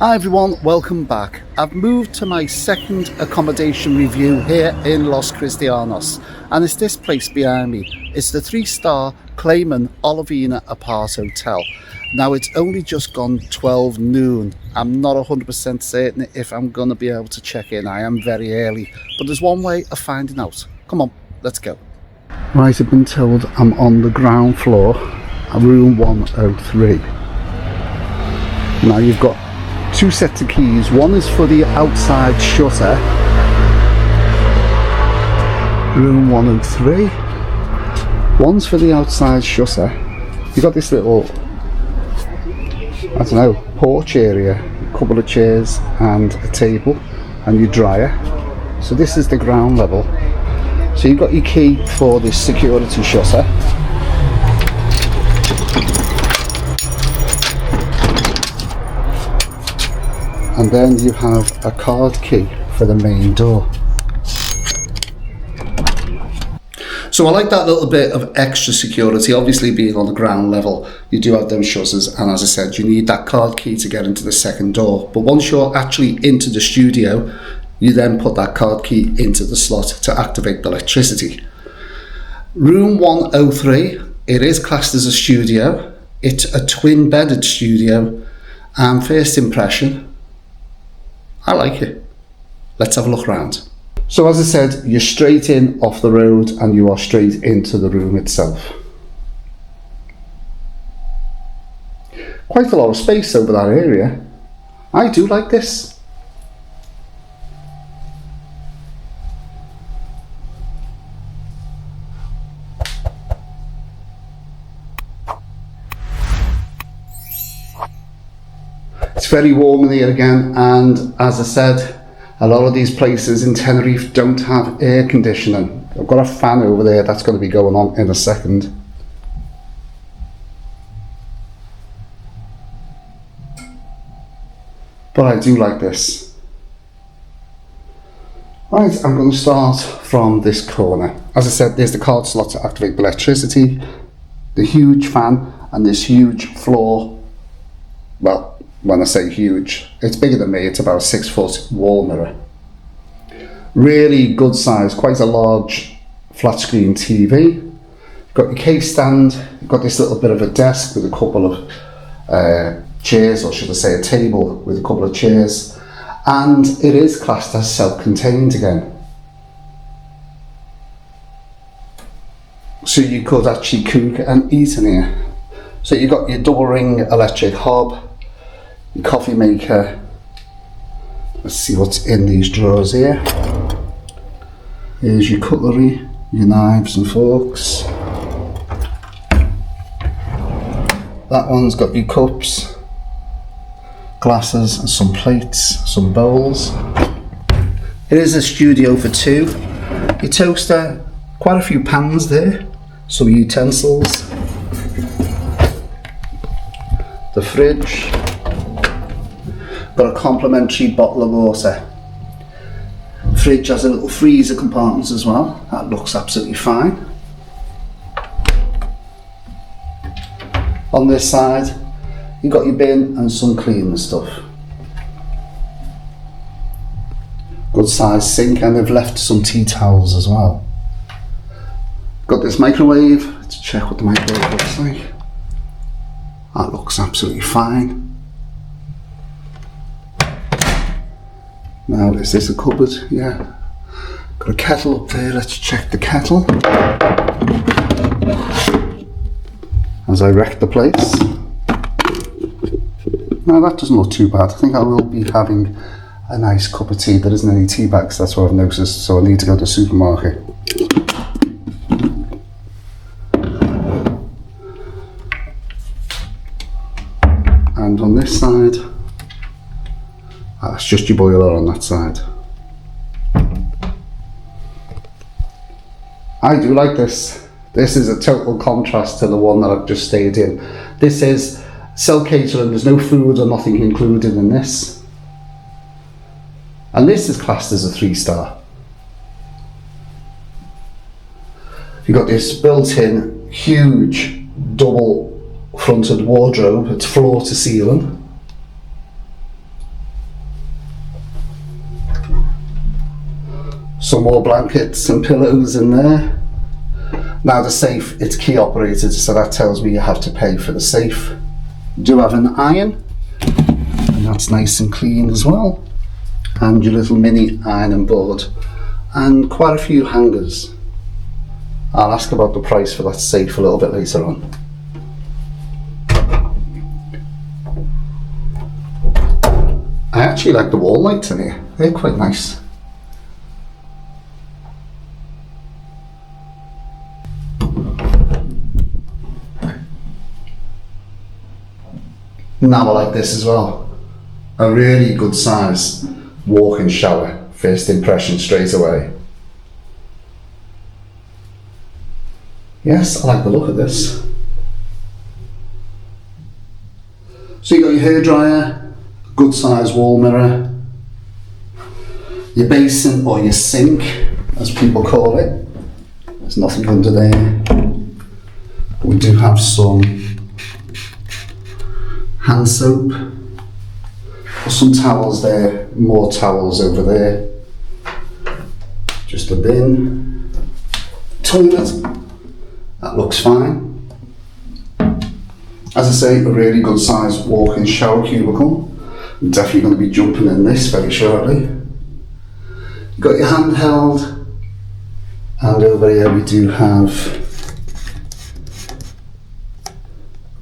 Hi everyone, welcome back. I've moved to my second accommodation review here in Los Cristianos, and it's this place behind me. It's the 3-star Klayman Olivina Aparthotel. Now it's only just gone 12 noon. I'm not 100% certain if I'm going to be able to check in. I am very early, but there's one way of finding out. Come on, let's go. Right, I've been told I'm on the ground floor, room 103. Now you've got two sets of keys. One is for the outside shutter, room 103. One's for the outside shutter. You've got this little, I don't know, porch area, a couple of chairs and a table and your dryer. So this is the ground level. So you've got your key for this security shutter. And then you have a card key for the main door. So I like that little bit of extra security. Obviously being on the ground level, you do have those shutters, and as I said, you need that card key to get into the second door. But once you're actually into the studio, you then put that card key into the slot to activate the electricity. Room 103, it is classed as a studio. It's a twin bedded studio, and first impression, I like it. Let's have a look around. So as I said, you're straight in off the road and you are straight into the room itself. Quite a lot of space over that area. I do like this. It's very warm in here again, and as I said, a lot of these places in Tenerife don't have air conditioning. I've got a fan over there that's going to be going on in a second. But I do like this. Right, I'm going to start from this corner. As I said, there's the card slot to activate the electricity, the huge fan, and this huge floor. Well, when I say huge, it's bigger than me. It's about a 6-foot wall mirror. Really good size, quite a large flat screen TV. You've got your case stand. You've got this little bit of a desk with a couple of chairs, or should I say a table with a couple of chairs. And it is classed as self-contained again. So you could actually cook and eat in here. So you've got your double ring electric hob, your coffee maker. Let's see what's in these drawers here. Here's your cutlery, your knives and forks. That one's got your cups, glasses and some plates, some bowls. It is a studio for two. Your toaster, quite a few pans there, some utensils. The fridge. Got a complimentary bottle of water. Fridge has a little freezer compartment as well. That looks absolutely fine. On this side, you've got your bin and some cleaning stuff. Good size sink, and they've left some tea towels as well. Got this microwave. Let's check what the microwave looks like. That looks absolutely fine. Now, is this a cupboard? Yeah. Got a kettle up there. Let's check the kettle. As I wreck the place. Now, that doesn't look too bad. I think I will be having a nice cup of tea. There isn't any tea bags, that's what I've noticed, so I need to go to the supermarket. And on this side, that's just your boiler on that side. I do like this. This is a total contrast to the one that I've just stayed in. This is self-catering, there's no food or nothing included in this. And this is classed as a 3-star. You've got this built-in, huge, double-fronted wardrobe. It's floor to ceiling. Some more blankets and pillows in there. Now the safe, it's key operated, so that tells me you have to pay for the safe. You do have an iron, and that's nice and clean as well. And your little mini ironing board. And quite a few hangers. I'll ask about the price for that safe a little bit later on. I actually like the wall lights in here, they're quite nice. Now I like this as well. A really good size walk-in shower, first impression straight away. Yes, I like the look of this. So you got your hairdryer, good size wall mirror, your basin or your sink, as people call it. There's nothing under there. We do have some hand soap, some towels there, more towels over there. Just a bin, toilet. That looks fine. As I say, a really good sized walk-in shower cubicle. I'm definitely going to be jumping in this very shortly. You've got your handheld, and over here we do have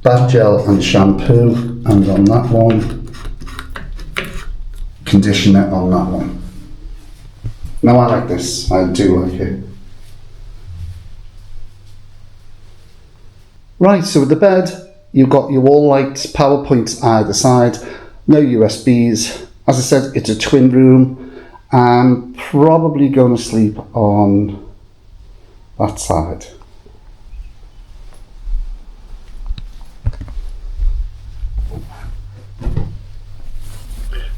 bath gel and shampoo, and on that one, conditioner on that one. Now I like this, I do like it. Right, so with the bed, you've got your wall lights, power points either side, no USBs. As I said, it's a twin room. I'm probably going to sleep on that side.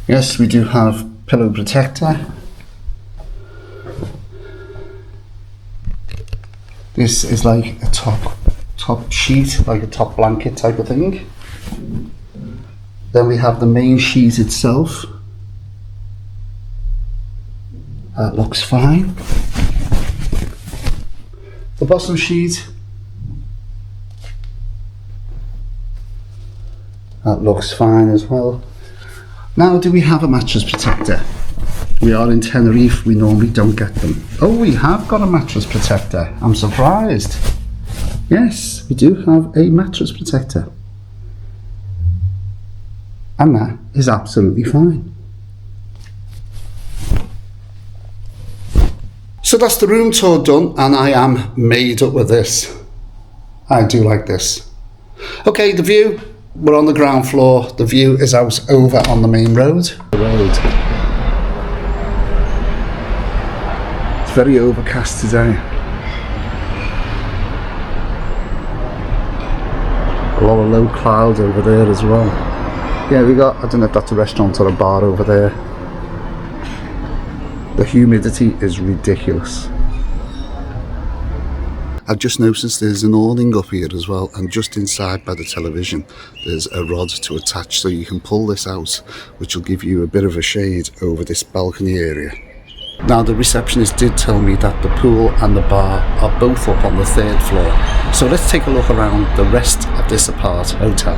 Yes, we do have pillow protector. This is like a top sheet, like a top blanket type of thing. Then we have the main sheet itself. That looks fine. The bottom sheet. That looks fine as well. Now, do we have a mattress protector? We are in Tenerife, we normally don't get them. Oh, we have got a mattress protector. I'm surprised. Yes, we do have a mattress protector. And that is absolutely fine. So that's the room tour done, and I am made up with this. I do like this. Okay, the view, we're on the ground floor. The view is out over on the main road. It's very overcast today. A lot of low cloud over there as well. Yeah, we got, I don't know if that's a restaurant or a bar over there. The humidity is ridiculous. I've just noticed there's an awning up here as well, and just inside by the television there's a rod to attach, so you can pull this out, which will give you a bit of a shade over this balcony area. Now, the receptionist did tell me that the pool and the bar are both up on the 3rd floor. So let's take a look around the rest of this hotel.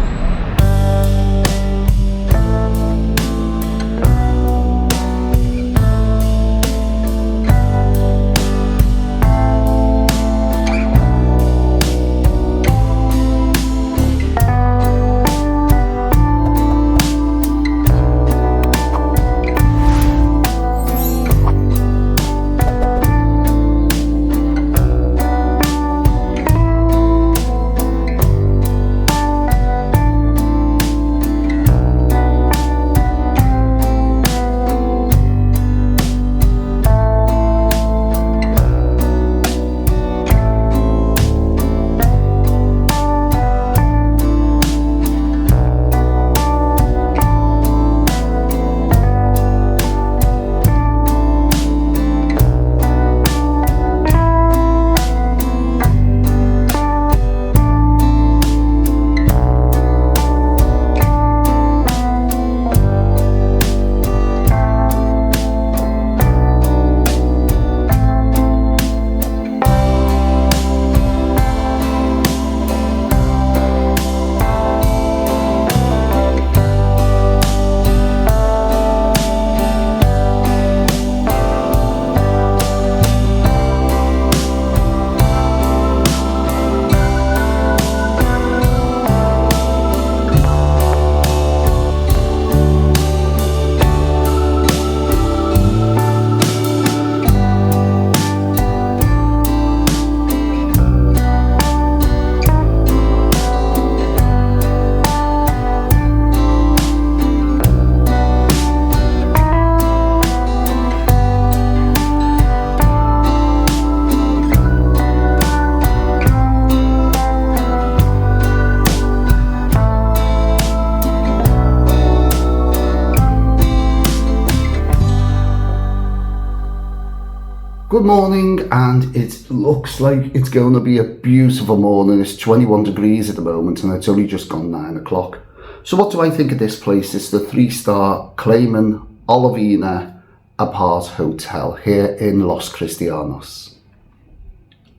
Good morning, and it looks like it's going to be a beautiful morning. It's 21 degrees at the moment and it's only just gone 9 o'clock. So what do I think of this place? It's the 3-star Klayman Olivina Aparthotel here in Los Cristianos.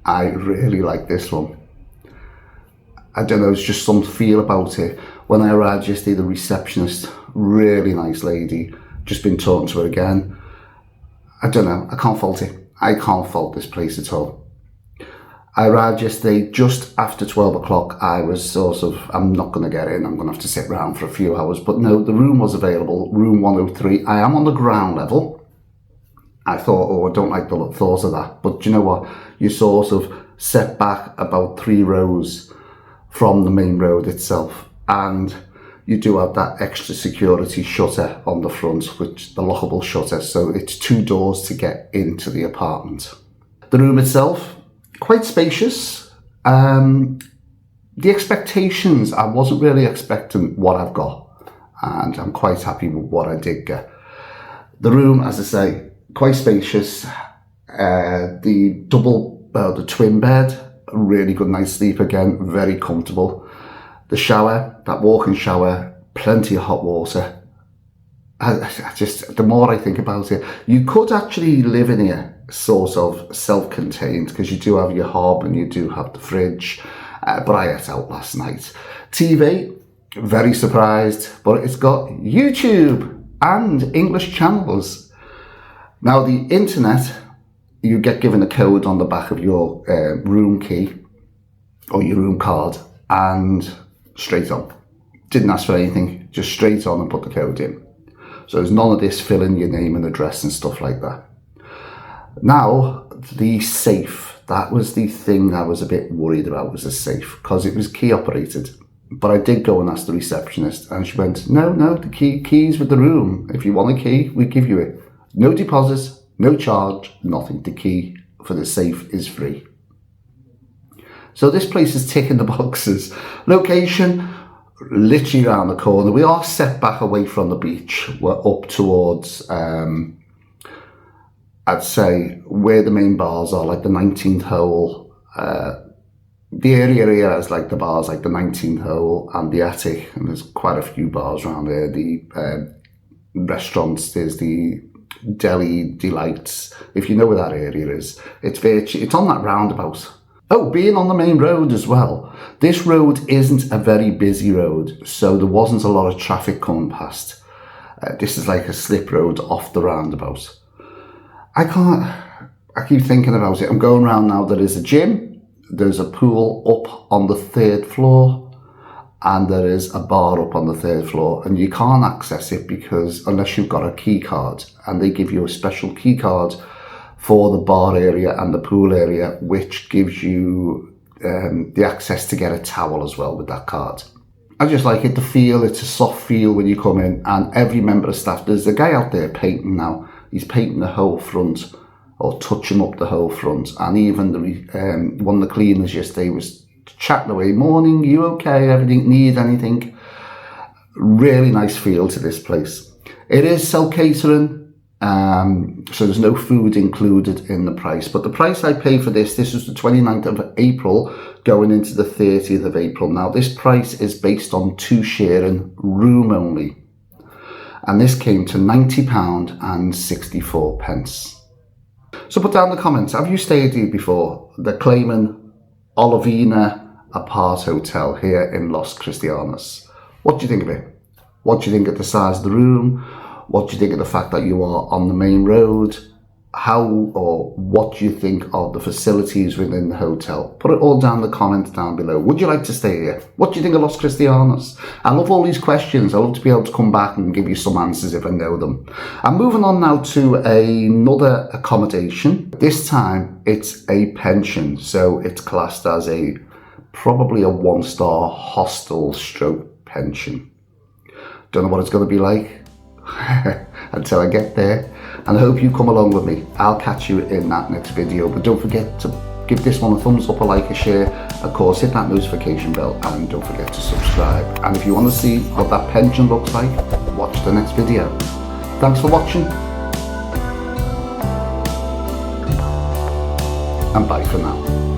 I really like this one. I don't know, it's just some feel about it. When I arrived yesterday, the receptionist, really nice lady, just been talking to her again. I don't know, I can't fault it. I can't fault this place at all. I arrived yesterday just after 12 o'clock. I was sort of, I'm not going to get in, I'm going to have to sit around for a few hours. But no, the room was available, room 103. I am on the ground level. I thought, oh, I don't like the thought of that. But you know what? You sort of set back about 3 rows from the main road itself, and you do have that extra security shutter on the front, which the lockable shutter, so it's 2 doors to get into the apartment. The room itself, quite spacious. The expectations, I wasn't really expecting what I've got, and I'm quite happy with what I did get. The room, as I say, quite spacious. The twin bed, a really good night's sleep again, very comfortable. The shower, that walk-in shower, plenty of hot water. I just, the more I think about it, you could actually live in here sort of self-contained, because you do have your hob and you do have the fridge, but I ate out last night. TV, very surprised, but it's got YouTube and English channels. Now the internet, you get given a code on the back of your room key or your room card, and straight on. Didn't ask for anything, just straight on and put the code in. So there's none of this fill in your name and address and stuff like that. Now, the safe, that was the thing I was a bit worried about, was the safe, because it was key operated. But I did go and ask the receptionist, and she went, no, the key's with the room. If you want a key, we give you it. No deposits, no charge, nothing. The key for the safe is free. So this place is ticking the boxes. Location, literally around the corner. We are set back away from the beach. We're up towards, I'd say, where the main bars are, like the 19th hole. The area here is like the bars, like the 19th hole and the attic. And there's quite a few bars around there. The restaurants, there's the Deli Delights. If you know where that area is, it's on that roundabout. Oh, being on the main road as well. This road isn't a very busy road, so there wasn't a lot of traffic coming past. This is like a slip road off the roundabout. I keep thinking about it. I'm going around now. There is a gym, there's a pool up on the 3rd floor, and there is a bar up on the 3rd floor, and you can't access it because unless you've got a key card, and they give you a special key card for the bar area and the pool area, which gives you the access to get a towel as well with that card. I just like it, the feel. It's a soft feel when you come in, and every member of staff, there's a guy out there painting now. He's painting the whole front, or touching up the whole front, and even one of the cleaners yesterday was chatting away. Morning, you okay? Everything, need anything? Really nice feel to this place. It is self-catering. So there's no food included in the price, but the price I pay for this was the 29th of April going into the 30th of April. Now this price is based on 2 sharing, room only, and this came to £90 and 64 pence. So put down in the comments, have you stayed here before? The Klayman Olivina Aparthotel here in Los Cristianos. What do you think of it? What do you think of the size of the room? What do you think of the fact that you are on the main road? How or what do you think of the facilities within the hotel? Put it all down in the comments down below. Would you like to stay here? What do you think of Los Cristianos? I love all these questions. I love to be able to come back and give you some answers if I know them. I'm moving on now to another accommodation. This time it's a pension, so it's classed as probably a 1-star hostel stroke pension. Don't know what it's going to be like until I get there, and I hope you come along with me. I'll catch you in that next video, but don't forget to give this one a thumbs up, a like, a share, of course hit that notification bell, and don't forget to subscribe. And if you want to see what that pension looks like, watch the next video. Thanks for watching. and bye for now.